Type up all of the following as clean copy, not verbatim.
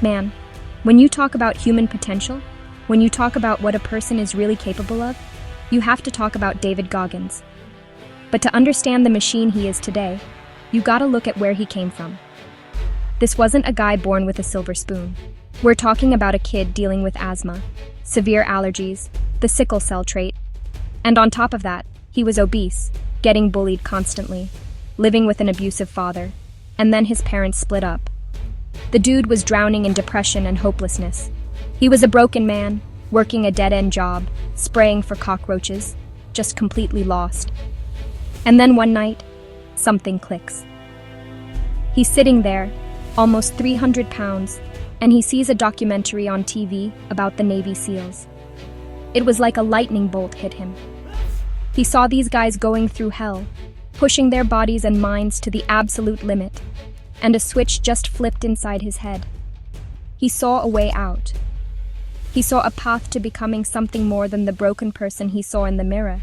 Man, when you talk about human potential, when you talk about what a person is really capable of, you have to talk about David Goggins. But to understand the machine he is today, you gotta look at where he came from. This wasn't a guy born with a silver spoon. We're talking about a kid dealing with asthma, severe allergies, the sickle cell trait, and on top of that, he was obese, getting bullied constantly, living with an abusive father, and then his parents split up. The dude was drowning in depression and hopelessness. He was a broken man, working a dead-end job, spraying for cockroaches, just completely lost. And then one night, something clicks. He's sitting there, almost 300 pounds, and he sees a documentary on TV about the Navy SEALs. It was like a lightning bolt hit him. He saw these guys going through hell, pushing their bodies and minds to the absolute limit, and a switch just flipped inside his head. He saw a way out. He saw a path to becoming something more than the broken person he saw in the mirror.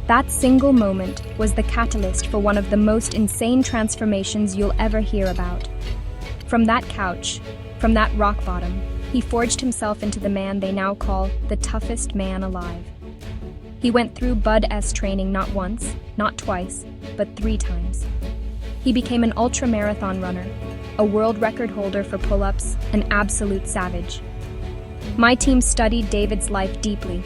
That single moment was the catalyst for one of the most insane transformations you'll ever hear about. From that couch, from that rock bottom, he forged himself into the man they now call the toughest man alive. He went through Bud S training not once, not twice, but 3 times. He became an ultra-marathon runner, a world record holder for pull-ups, an absolute savage. My team studied David's life deeply.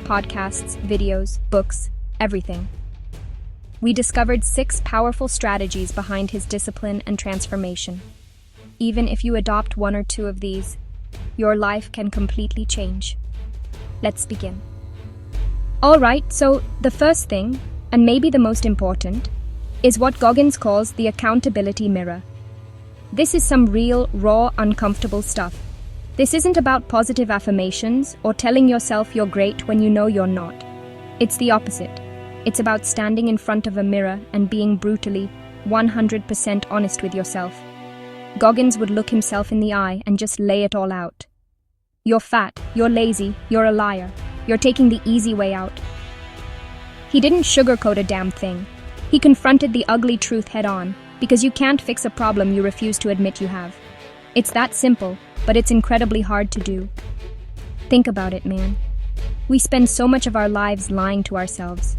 Podcasts, videos, books, everything. We discovered 6 powerful strategies behind his discipline and transformation. Even if you adopt 1 or 2 of these, your life can completely change. Let's begin. Alright, so the first thing, and maybe the most important, is what Goggins calls the accountability mirror. This is some real, raw, uncomfortable stuff. This isn't about positive affirmations or telling yourself you're great when you know you're not. It's the opposite. It's about standing in front of a mirror and being brutally, 100% honest with yourself. Goggins would look himself in the eye and just lay it all out. You're fat, you're lazy, you're a liar, you're taking the easy way out. He didn't sugarcoat a damn thing. He confronted the ugly truth head-on, because you can't fix a problem you refuse to admit you have. It's that simple, but it's incredibly hard to do. Think about it, man. We spend so much of our lives lying to ourselves.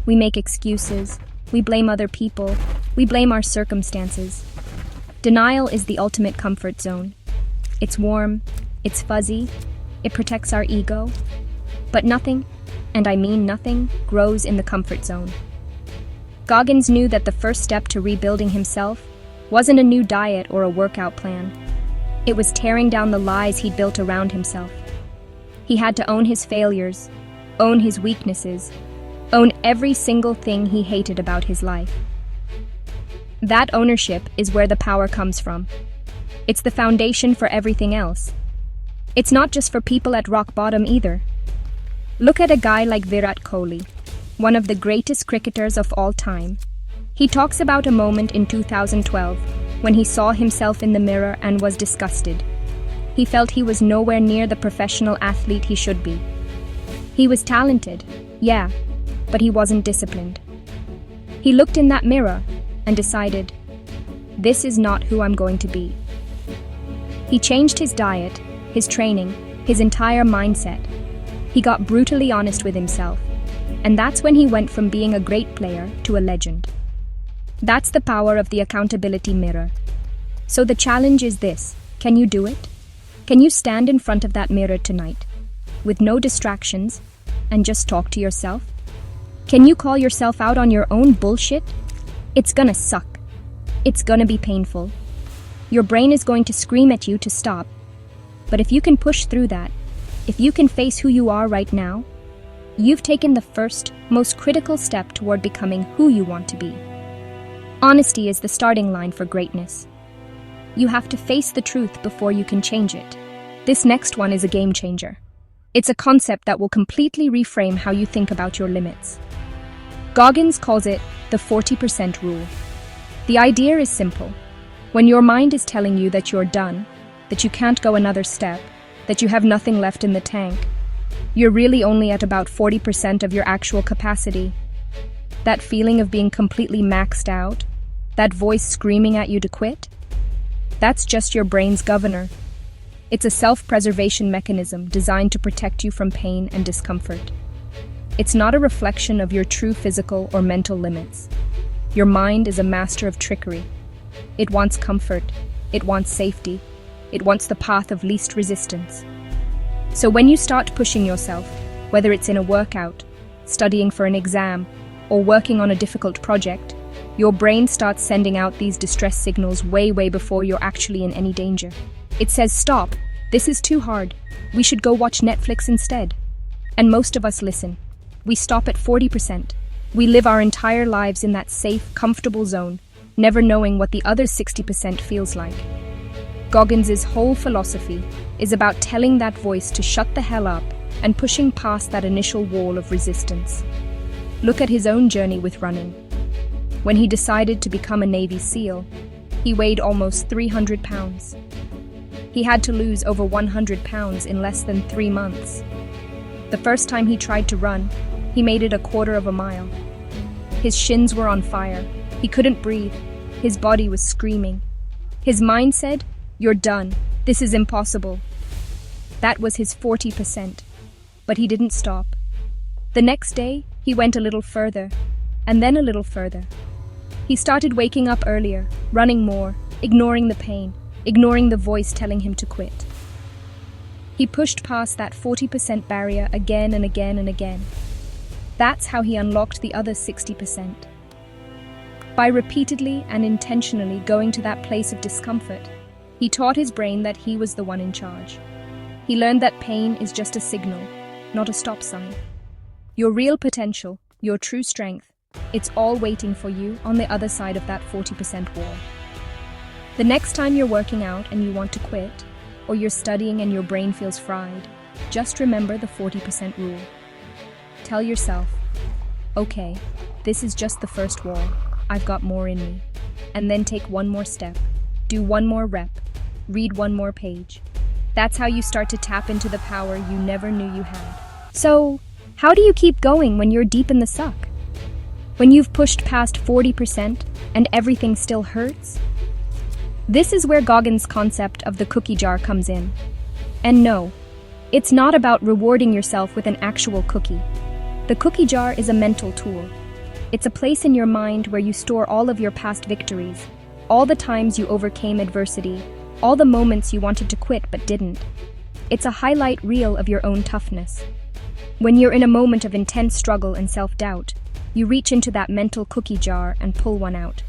We make excuses, we blame other people, we blame our circumstances. Denial is the ultimate comfort zone. It's warm, it's fuzzy, it protects our ego. But nothing, and I mean nothing, grows in the comfort zone. Goggins knew that the first step to rebuilding himself wasn't a new diet or a workout plan. It was tearing down the lies he'd built around himself. He had to own his failures, own his weaknesses, own every single thing he hated about his life. That ownership is where the power comes from. It's the foundation for everything else. It's not just for people at rock bottom either. Look at a guy like Virat Kohli, one of the greatest cricketers of all time. He talks about a moment in 2012 when he saw himself in the mirror and was disgusted. He felt he was nowhere near the professional athlete he should be. He was talented, yeah, but he wasn't disciplined. He looked in that mirror and decided, this is not who I'm going to be. He changed his diet, his training, his entire mindset. He got brutally honest with himself. And that's when he went from being a great player to a legend. That's the power of the accountability mirror. So the challenge is this: can you do it? Can you stand in front of that mirror tonight, with no distractions, and just talk to yourself? Can you call yourself out on your own bullshit? It's gonna suck. It's gonna be painful. Your brain is going to scream at you to stop. But if you can push through that, if you can face who you are right now, you've taken the first, most critical step toward becoming who you want to be. Honesty is the starting line for greatness. You have to face the truth before you can change it. This next one is a game changer. It's a concept that will completely reframe how you think about your limits. Goggins calls it the 40% rule. The idea is simple. When your mind is telling you that you're done, that you can't go another step, that you have nothing left in the tank, you're really only at about 40% of your actual capacity. That feeling of being completely maxed out, that voice screaming at you to quit, That's just your brain's governor. It's a self-preservation mechanism designed to protect you from pain and discomfort. It's not a reflection of your true physical or mental limits. Your mind is a master of trickery. It wants comfort, it wants safety, it wants the path of least resistance. So when you start pushing yourself, whether it's in a workout, studying for an exam, or working on a difficult project, your brain starts sending out these distress signals way before you're actually in any danger. It says, stop, this is too hard, we should go watch Netflix instead. And most of us listen. We stop at 40%. We live our entire lives in that safe, comfortable zone, never knowing what the other 60% feels like. Goggins' whole philosophy is about telling that voice to shut the hell up and pushing past that initial wall of resistance. Look at his own journey with running. When he decided to become a Navy SEAL, he weighed almost 300 pounds. He had to lose over 100 pounds in less than 3 months. The first time he tried to run, he made it a quarter of a mile. His shins were on fire. He couldn't breathe. His body was screaming. His mind said, "You're done. This is impossible." That was his 40%. But he didn't stop. The next day, he went a little further, and then a little further. He started waking up earlier, running more, ignoring the pain, ignoring the voice telling him to quit. He pushed past that 40% barrier again and again and again. That's how he unlocked the other 60%. By repeatedly and intentionally going to that place of discomfort, he taught his brain that he was the one in charge. He learned that pain is just a signal, not a stop sign. Your real potential, your true strength, it's all waiting for you on the other side of that 40% wall. The next time you're working out and you want to quit, or you're studying and your brain feels fried, just remember the 40% rule. Tell yourself, okay, this is just the first wall, I've got more in me. And then take one more step, do one more rep, read one more page. That's how you start to tap into the power you never knew you had. So, how do you keep going when you're deep in the suck? When you've pushed past 40% and everything still hurts? This is where Goggins' concept of the cookie jar comes in. And no, it's not about rewarding yourself with an actual cookie. The cookie jar is a mental tool. It's a place in your mind where you store all of your past victories, all the times you overcame adversity, all the moments you wanted to quit but didn't. It's a highlight reel of your own toughness. When you're in a moment of intense struggle and self-doubt, you reach into that mental cookie jar and pull one out.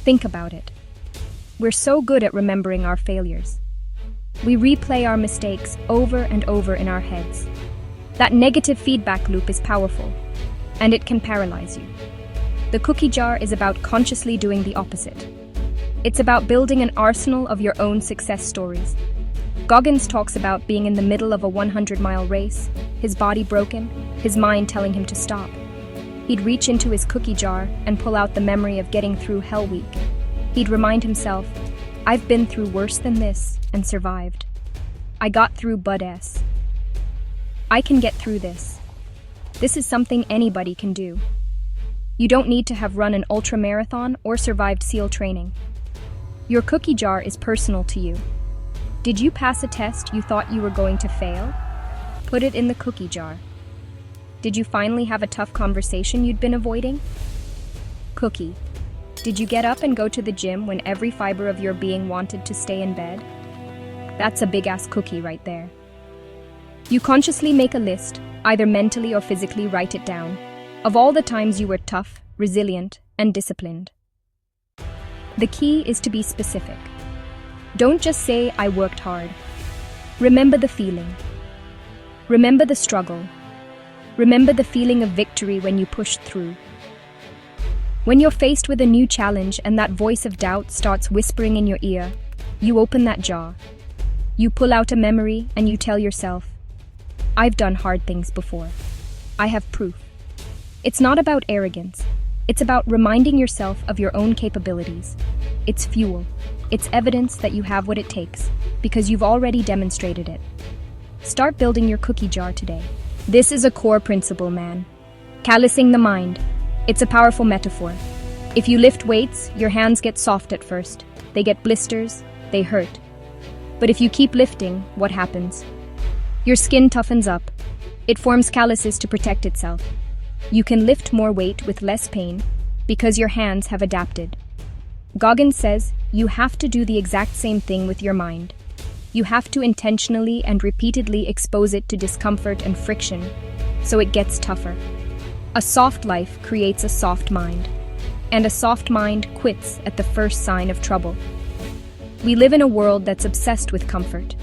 Think about it. We're so good at remembering our failures. We replay our mistakes over and over in our heads. That negative feedback loop is powerful, and it can paralyze you. The cookie jar is about consciously doing the opposite. It's about building an arsenal of your own success stories. Goggins talks about being in the middle of a 100-mile race, his body broken, his mind telling him to stop. He'd reach into his cookie jar and pull out the memory of getting through Hell Week. He'd remind himself, I've been through worse than this and survived. I got through Bud-S. I can get through this. This is something anybody can do. You don't need to have run an ultra-marathon or survived SEAL training. Your cookie jar is personal to you. Did you pass a test you thought you were going to fail? Put it in the cookie jar. Did you finally have a tough conversation you'd been avoiding? Cookie. Did you get up and go to the gym when every fiber of your being wanted to stay in bed? That's a big-ass cookie right there. You consciously make a list, either mentally or physically write it down, of all the times you were tough, resilient, and disciplined. The key is to be specific. Don't just say, I worked hard. Remember the feeling. Remember the struggle. Remember the feeling of victory when you pushed through. When you're faced with a new challenge and that voice of doubt starts whispering in your ear, you open that jar. You pull out a memory and you tell yourself, I've done hard things before. I have proof. It's not about arrogance. It's about reminding yourself of your own capabilities. It's fuel. It's evidence that you have what it takes, because you've already demonstrated it. Start building your cookie jar today. This is a core principle, man. Callusing the mind. It's a powerful metaphor. If you lift weights, your hands get soft at first. They get blisters, They hurt. But if you keep lifting, what happens? Your skin toughens up. It forms calluses to protect itself. You can lift more weight with less pain because your hands have adapted. Goggins says you have to do the exact same thing with your mind. You have to intentionally and repeatedly expose it to discomfort and friction so it gets tougher. A soft life creates a soft mind, and a soft mind quits at the first sign of trouble. We live in a world that's obsessed with comfort.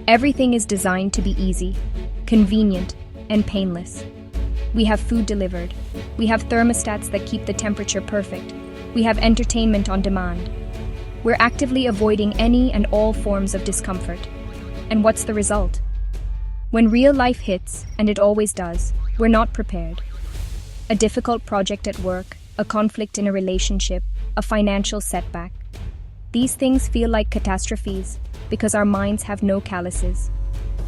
Everything is designed to be easy, convenient, and painless. We have food delivered. We have thermostats that keep the temperature perfect. We have entertainment on demand. We're actively avoiding any and all forms of discomfort. And what's the result? When real life hits, and it always does, we're not prepared. A difficult project at work, a conflict in a relationship, a financial setback. These things feel like catastrophes because our minds have no calluses.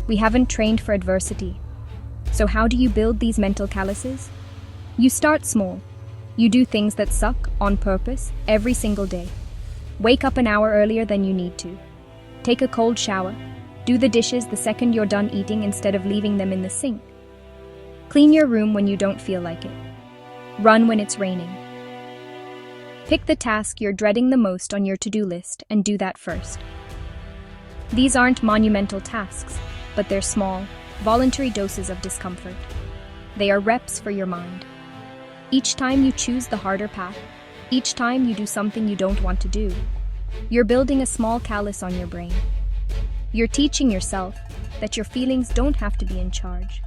We haven't trained for adversity. So how do you build these mental calluses? You start small. You do things that suck on purpose every single day. Wake up an hour earlier than you need to. Take a cold shower. Do the dishes the second you're done eating instead of leaving them in the sink. Clean your room when you don't feel like it. Run when it's raining. Pick the task you're dreading the most on your to-do list and do that first. These aren't monumental tasks, but they're small, voluntary doses of discomfort. They are reps for your mind. Each time you choose the harder path, each time you do something you don't want to do, you're building a small callus on your brain. You're teaching yourself that your feelings don't have to be in charge.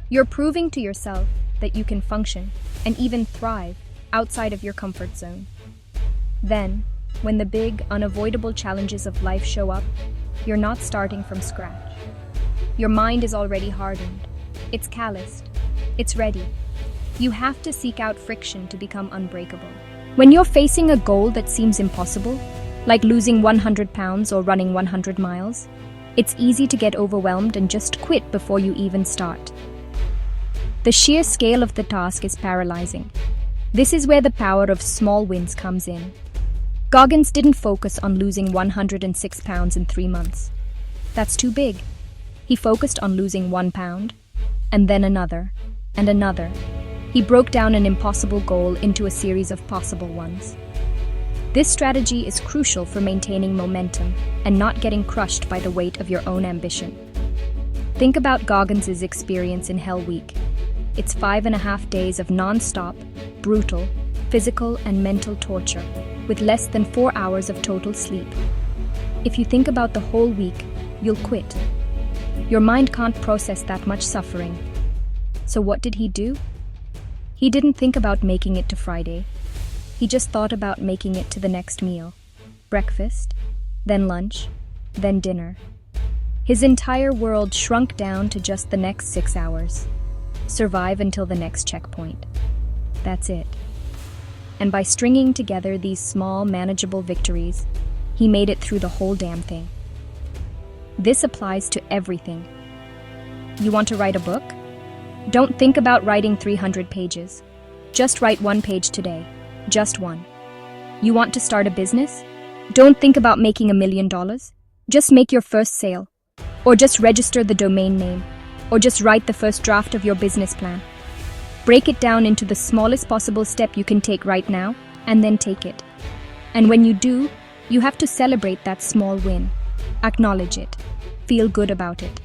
You're proving to yourself that you can function and even thrive outside of your comfort zone. Then, when the big, unavoidable challenges of life show up, you're not starting from scratch. Your mind is already hardened. It's calloused. It's ready. You have to seek out friction to become unbreakable. When you're facing a goal that seems impossible, like losing 100 pounds or running 100 miles, it's easy to get overwhelmed and just quit before you even start. The sheer scale of the task is paralyzing. This is where the power of small wins comes in. Goggins didn't focus on losing 106 pounds in 3 months. That's too big. He focused on losing 1 pound, and then another, and another. He broke down an impossible goal into a series of possible ones. This strategy is crucial for maintaining momentum and not getting crushed by the weight of your own ambition. Think about Goggins' experience in Hell Week. It's 5.5 days of non-stop, brutal, physical and mental torture, with less than 4 hours of total sleep. If you think about the whole week, you'll quit. Your mind can't process that much suffering. So what did he do? He didn't think about making it to Friday. He just thought about making it to the next meal. Breakfast, then lunch, then dinner. His entire world shrunk down to just the next 6 hours. Survive until the next checkpoint. That's it. And by stringing together these small, manageable victories, he made it through the whole damn thing. This applies to everything. You want to write a book? Don't think about writing 300 pages. Just write 1 page today. Just one. You want to start a business? Don't think about making $1 million. Just make your first sale. Or just register the domain name. Or just write the first draft of your business plan. Break it down into the smallest possible step you can take right now, and then take it. And when you do, you have to celebrate that small win. Acknowledge it. Feel good about it.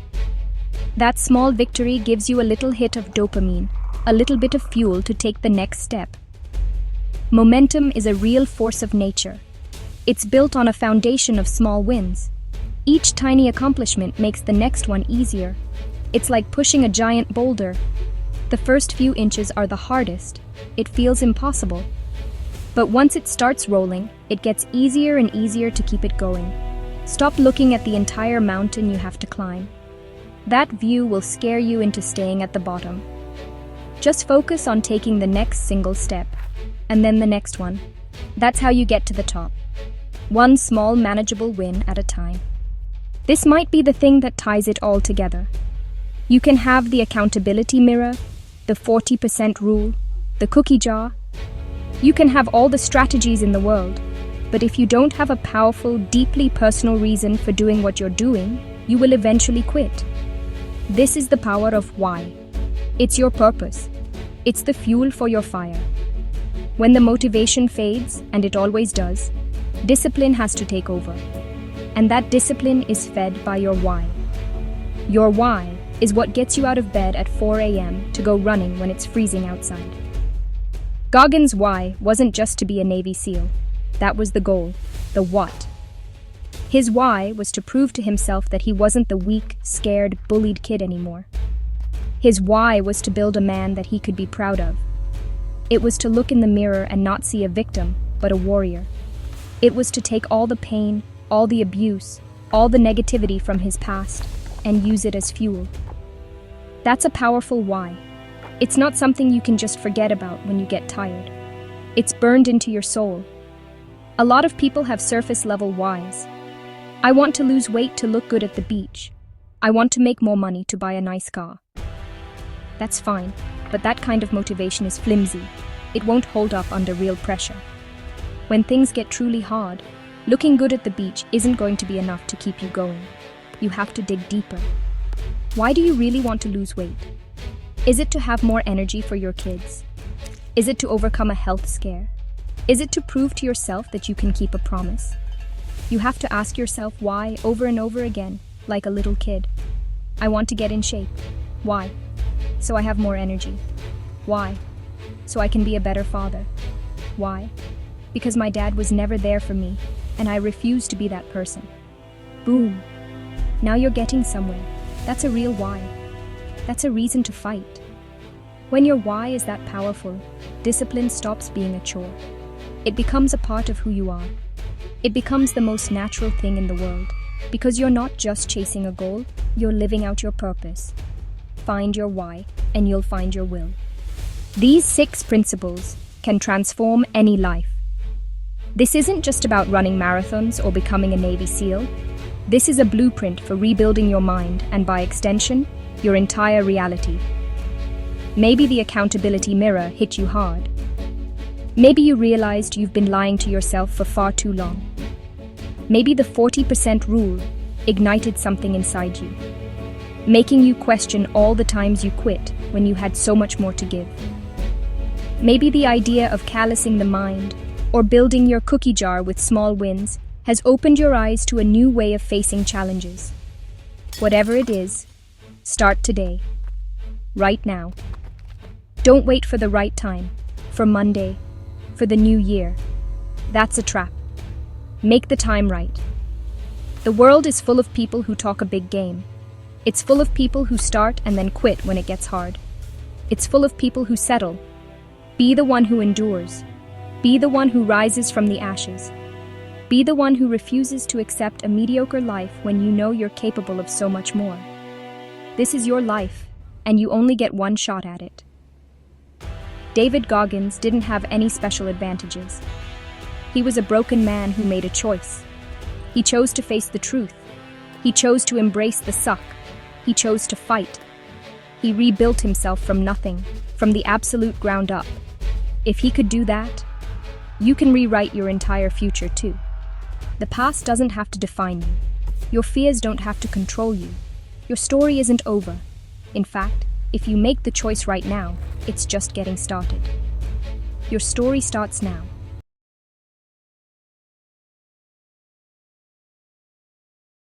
That small victory gives you a little hit of dopamine, a little bit of fuel to take the next step. Momentum is a real force of nature. It's built on a foundation of small wins. Each tiny accomplishment makes the next one easier. It's like pushing a giant boulder. The first few inches are the hardest. It feels impossible. But once it starts rolling, it gets easier and easier to keep it going. Stop looking at the entire mountain you have to climb. That view will scare you into staying at the bottom. Just focus on taking the next single step, and then the next one. That's how you get to the top. One small, manageable win at a time. This might be the thing that ties it all together. You can have the accountability mirror, the 40% rule, the cookie jar. You can have all the strategies in the world, but But if you don't have a powerful, deeply personal reason for doing what you're doing, you will eventually quit. This is the power of why. It's your purpose. It's the fuel for your fire. When the motivation fades, and it always does, discipline has to take over. And that discipline is fed by your why. Your why is what gets you out of bed at 4 a.m. to go running when it's freezing outside. Goggins' why wasn't just to be a Navy SEAL. That was the goal, the what. His why was to prove to himself that he wasn't the weak, scared, bullied kid anymore. His why was to build a man that he could be proud of. It was to look in the mirror and not see a victim, but a warrior. It was to take all the pain, all the abuse, all the negativity from his past, and use it as fuel. That's a powerful why. It's not something you can just forget about when you get tired. It's burned into your soul. A lot of people have surface-level whys. I want to lose weight to look good at the beach. I want to make more money to buy a nice car. That's fine, but that kind of motivation is flimsy. It won't hold up under real pressure. When things get truly hard, looking good at the beach isn't going to be enough to keep you going. You have to dig deeper. Why do you really want to lose weight? Is it to have more energy for your kids? Is it to overcome a health scare? Is it to prove to yourself that you can keep a promise? You have to ask yourself why over and over again, like a little kid. I want to get in shape. Why? So I have more energy. Why? So I can be a better father. Why? Because my dad was never there for me, and I refuse to be that person. Boom. Now you're getting somewhere. That's a real why. That's a reason to fight. When your why is that powerful, discipline stops being a chore. It becomes a part of who you are. It becomes the most natural thing in the world, because you're not just chasing a goal, you're living out your purpose. Find your why, and you'll find your will. These 6 principles can transform any life. This isn't just about running marathons or becoming a Navy SEAL. This is a blueprint for rebuilding your mind and, by extension, your entire reality. Maybe the accountability mirror hit you hard. Maybe you realized you've been lying to yourself for far too long. Maybe the 40% rule ignited something inside you, making you question all the times you quit when you had so much more to give. Maybe the idea of callusing the mind or building your cookie jar with small wins has opened your eyes to a new way of facing challenges. Whatever it is, start today, right now. Don't wait for the right time, for Monday, for the new year. That's a trap. Make the time right. The world is full of people who talk a big game. It's full of people who start and then quit when it gets hard. It's full of people who settle. Be the one who endures. Be the one who rises from the ashes. Be the one who refuses to accept a mediocre life when you know you're capable of so much more. This is your life, and you only get one shot at it. David Goggins didn't have any special advantages. He was a broken man who made a choice. He chose to face the truth. He chose to embrace the suck. He chose to fight. He rebuilt himself from nothing, from the absolute ground up. If he could do that, you can rewrite your entire future too. The past doesn't have to define you. Your fears don't have to control you. Your story isn't over. In fact, if you make the choice right now, it's just getting started. Your story starts now.